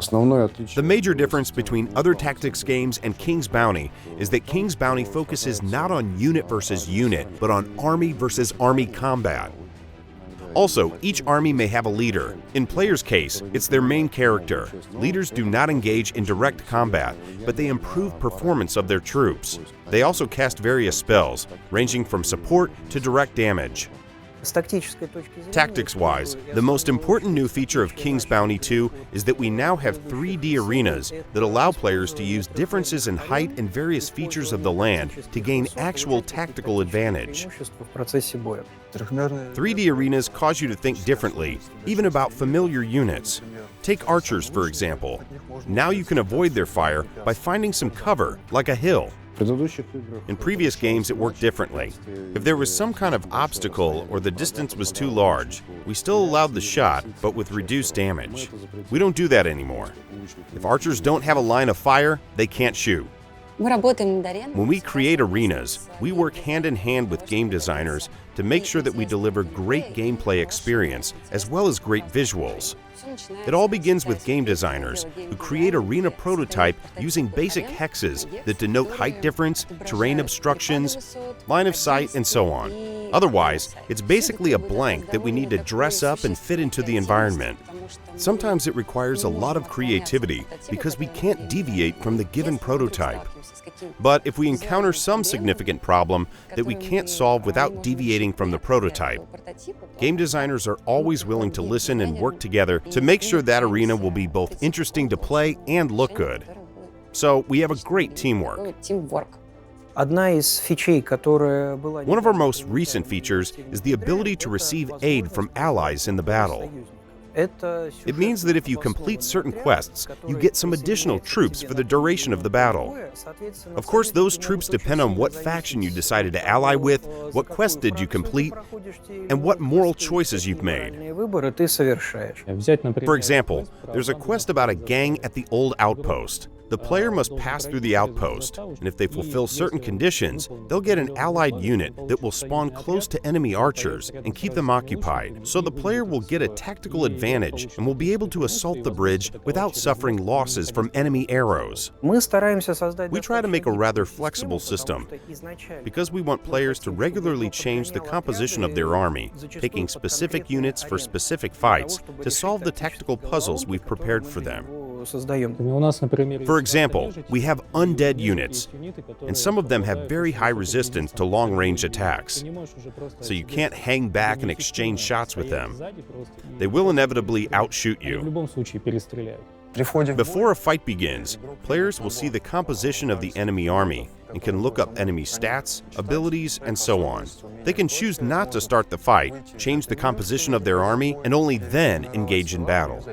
The major difference between other tactics games and King's Bounty is that King's Bounty focuses not on unit versus unit, but on army versus army combat. Also, each army may have a leader. In players' case, it's their main character. Leaders do not engage in direct combat, but they improve performance of their troops. They also cast various spells, ranging from support to direct damage. Tactics-wise, the most important new feature of King's Bounty 2 is that we now have 3D arenas that allow players to use differences in height and various features of the land to gain actual tactical advantage. 3D arenas cause you to think differently, even about familiar units. Take archers, for example. Now you can avoid their fire by finding some cover, like a hill. In previous games, it worked differently. If there was some kind of obstacle or the distance was too large, we still allowed the shot, but with reduced damage. We don't do that anymore. If archers don't have a line of fire, they can't shoot. When we create arenas, we work hand in hand with game designers to make sure that we deliver great gameplay experience as well as great visuals. It all begins with game designers who create arena prototype using basic hexes that denote height difference, terrain obstructions, line of sight, and so on. Otherwise, it's basically a blank that we need to dress up and fit into the environment. Sometimes it requires a lot of creativity because we can't deviate from the given prototype. But if we encounter some significant problem that we can't solve without deviating from the prototype, game designers are always willing to listen and work together to make sure that arena will be both interesting to play and look good. So we have a great teamwork. One of our most recent features is the ability to receive aid from allies in the battle. It means that if you complete certain quests, you get some additional troops for the duration of the battle. Of course, those troops depend on what faction you decided to ally with, what quest did you complete, and what moral choices you've made. For example, there's a quest about a gang at the old outpost. The player must pass through the outpost, and if they fulfill certain conditions, they'll get an allied unit that will spawn close to enemy archers and keep them occupied. So the player will get a tactical advantage and will be able to assault the bridge without suffering losses from enemy arrows. We try to make a rather flexible system because we want players to regularly change the composition of their army, taking specific units for specific fights to solve the tactical puzzles we've prepared for them. For example, we have undead units, and some of them have very high resistance to long-range attacks, so you can't hang back and exchange shots with them. They will inevitably outshoot you. Before a fight begins, players will see the composition of the enemy army and can look up enemy stats, abilities, and so on. They can choose not to start the fight, change the composition of their army, and only then engage in battle.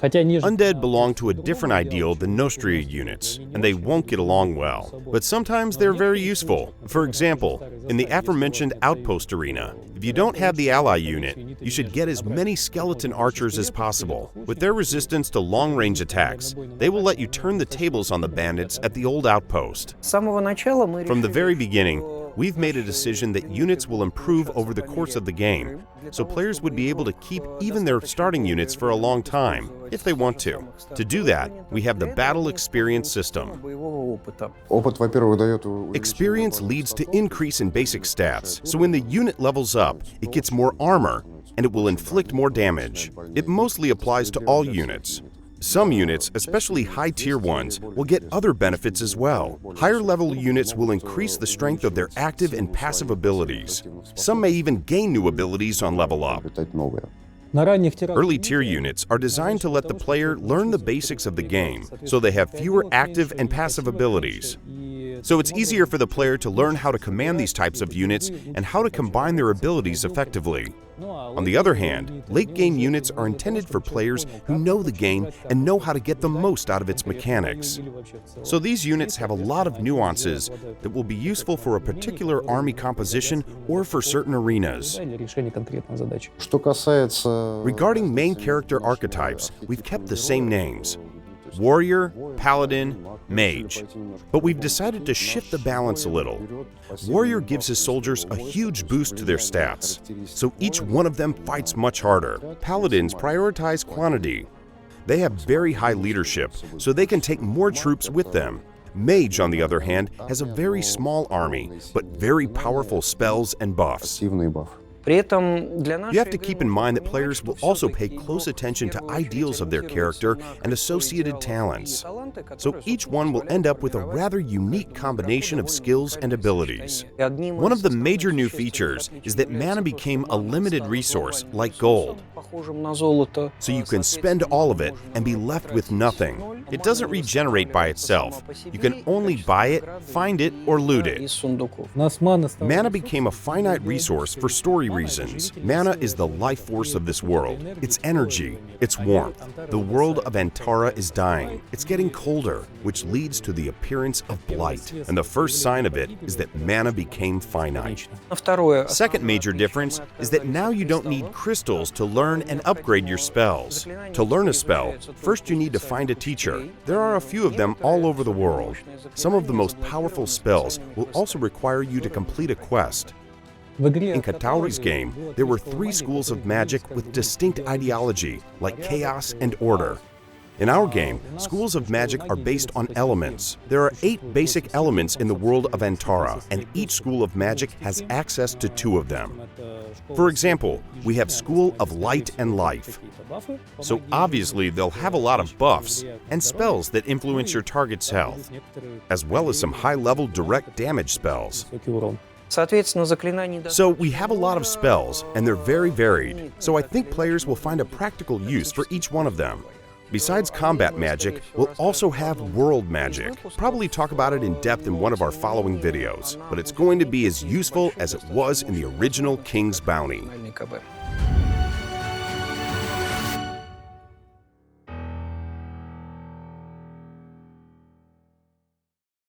Undead belong to a different ideal than Nostria units, and they won't get along well. But sometimes they're very useful. For example, in the aforementioned outpost arena, if you don't have the ally unit, you should get as many skeleton archers as possible. With their resistance to long-range attacks, they will let you turn the tables on the bandits at the old outpost. From the very beginning, we've made a decision that units will improve over the course of the game, so players would be able to keep even their starting units for a long time, if they want to. To do that, we have the Battle Experience system. Experience leads to increase in basic stats, so when the unit levels up, it gets more armor, and it will inflict more damage. It mostly applies to all units. Some units, especially high-tier ones, will get other benefits as well. Higher-level units will increase the strength of their active and passive abilities. Some may even gain new abilities on level up. Early-tier units are designed to let the player learn the basics of the game, so they have fewer active and passive abilities. So it's easier for the player to learn how to command these types of units and how to combine their abilities effectively. On the other hand, late-game units are intended for players who know the game and know how to get the most out of its mechanics. So these units have a lot of nuances that will be useful for a particular army composition or for certain arenas. Regarding main character archetypes, we've kept the same names: Warrior, Paladin, Mage. But we've decided to shift the balance a little. Warrior gives his soldiers a huge boost to their stats, so each one of them fights much harder. Paladins prioritize quantity. They have very high leadership, so they can take more troops with them. Mage, on the other hand, has a very small army, but very powerful spells and buffs. You have to keep in mind that players will also pay close attention to ideals of their character and associated talents. So each one will end up with a rather unique combination of skills and abilities. One of the major new features is that mana became a limited resource, like gold. So you can spend all of it and be left with nothing. It doesn't regenerate by itself. You can only buy it, find it, or loot it. Mana became a finite resource for story reasons. Mana is the life force of this world. It's energy, it's warmth. The world of Antara is dying. It's getting colder, which leads to the appearance of blight. And the first sign of it is that mana became finite. Second major difference is that now you don't need crystals to learn and upgrade your spells. To learn a spell, first you need to find a teacher. There are a few of them all over the world. Some of the most powerful spells will also require you to complete a quest. In Katauri's game, there were 3 schools of magic with distinct ideology, like chaos and order. In our game, schools of magic are based on elements. There are 8 basic elements in the world of Antara, and each school of magic has access to 2 of them. For example, we have School of Light and Life. So obviously they'll have a lot of buffs and spells that influence your target's health, as well as some high-level direct damage spells. So we have a lot of spells, and they're very varied, so I think players will find a practical use for each one of them. Besides combat magic, we'll also have world magic. Probably talk about it in depth in one of our following videos, but it's going to be as useful as it was in the original King's Bounty.